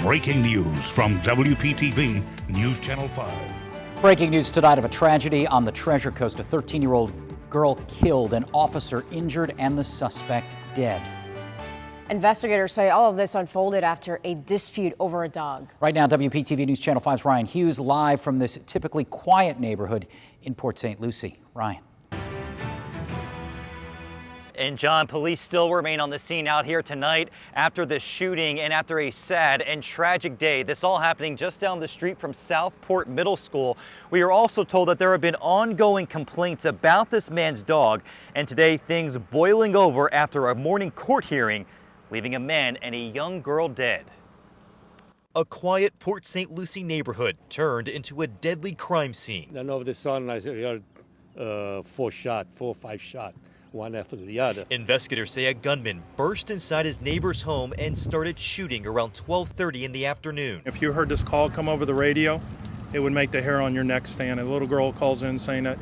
breaking news from WPTV News Channel 5. Breaking news tonight of a tragedy on the Treasure Coast. A 13-year-old girl killed, an officer injured, and the suspect dead. Investigators say all of this unfolded after a dispute over a dog. Right now, WPTV News Channel 5's Ryan Hughes live from this typically quiet neighborhood in Port St. Lucie. Ryan. And John, police still remain on the scene out here tonight after the shooting and after a sad and tragic day. This all happening just down the street from Southport Middle School. We are also told that there have been ongoing complaints about this man's dog, and today things boiling over after a morning court hearing, leaving a man and a young girl dead. A quiet Port St. Lucie neighborhood turned into a deadly crime scene. Then all of a sudden I heard 4 or 5 shots. One after the other. Investigators say a gunman burst inside his neighbor's home and started shooting around 12:30 in the afternoon. If you heard this call come over the radio, it would make the hair on your neck stand. A little girl calls in saying that,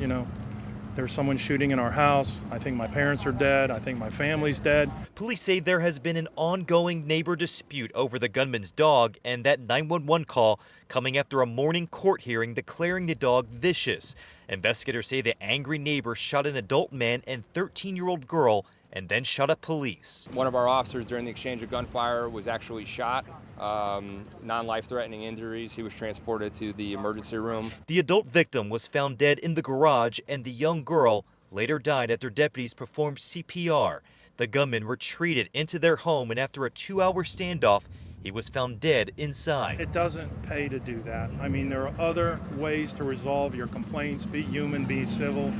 there's someone shooting in our house. I think my parents are dead. I think my family's dead. Police say there has been an ongoing neighbor dispute over the gunman's dog, and that 911 call coming after a morning court hearing declaring the dog vicious. Investigators say the angry neighbor shot an adult man and 13-year-old girl and then shot at police. One of our officers during the exchange of gunfire was actually shot, non-life-threatening injuries. He was transported to the emergency room. The adult victim was found dead in the garage, and the young girl later died after deputies performed CPR. The gunman retreated into their home, and after a 2-hour standoff, he was found dead inside. It doesn't pay to do that. I mean, there are other ways to resolve your complaints, be human, be civil.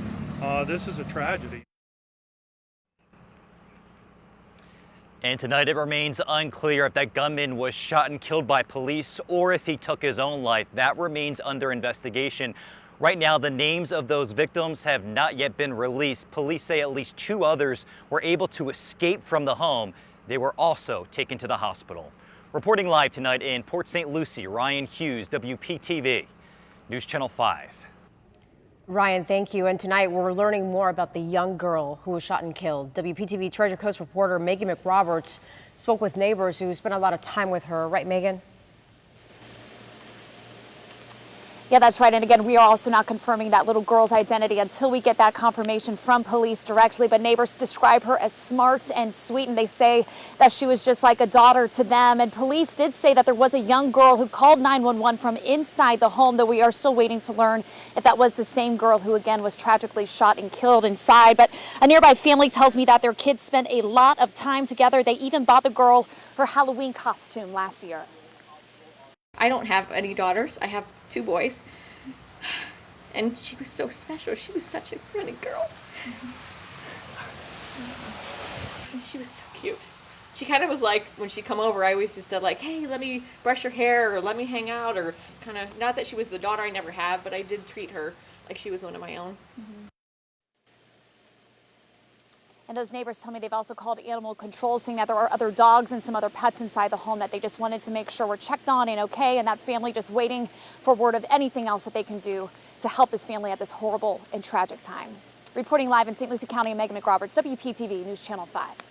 This is a tragedy. And tonight it remains unclear if that gunman was shot and killed by police or if he took his own life. That remains under investigation. Right now, the names of those victims have not yet been released. Police say at least 2 others were able to escape from the home. They were also taken to the hospital. Reporting live tonight in Port St. Lucie, Ryan Hughes, WPTV News Channel 5. Ryan, thank you. And tonight we're learning more about the young girl who was shot and killed. WPTV Treasure Coast reporter MEGHAN McRoberts spoke with neighbors who spent a lot of time with her. Right, Megan? Yeah, that's right. And again, we are also not confirming that little girl's identity until we get that confirmation from police directly. But neighbors describe her as smart and sweet, and they say that she was just like a daughter to them. And police did say that there was a young girl who called 911 from inside the home, though we are still waiting to learn if that was the same girl who, again, was tragically shot and killed inside. But a nearby family tells me that their kids spent a lot of time together. They even bought the girl her Halloween costume last year. I don't have any daughters. I have 2 boys. And she was so special. She was such a funny girl. And she was so cute. She kind of was like, when she'd come over, I always just did like, hey, let me brush your hair or let me hang out, or kind of, not that she was the daughter I never have, but I did treat her like she was one of my own. And those neighbors tell me they've also called animal control, saying that there are other dogs and some other pets inside the home that they just wanted to make sure were checked on and okay, and that family just waiting for word of anything else that they can do to help this family at this horrible and tragic time. Reporting live in St. Lucie County, Megan McRoberts, WPTV News Channel 5.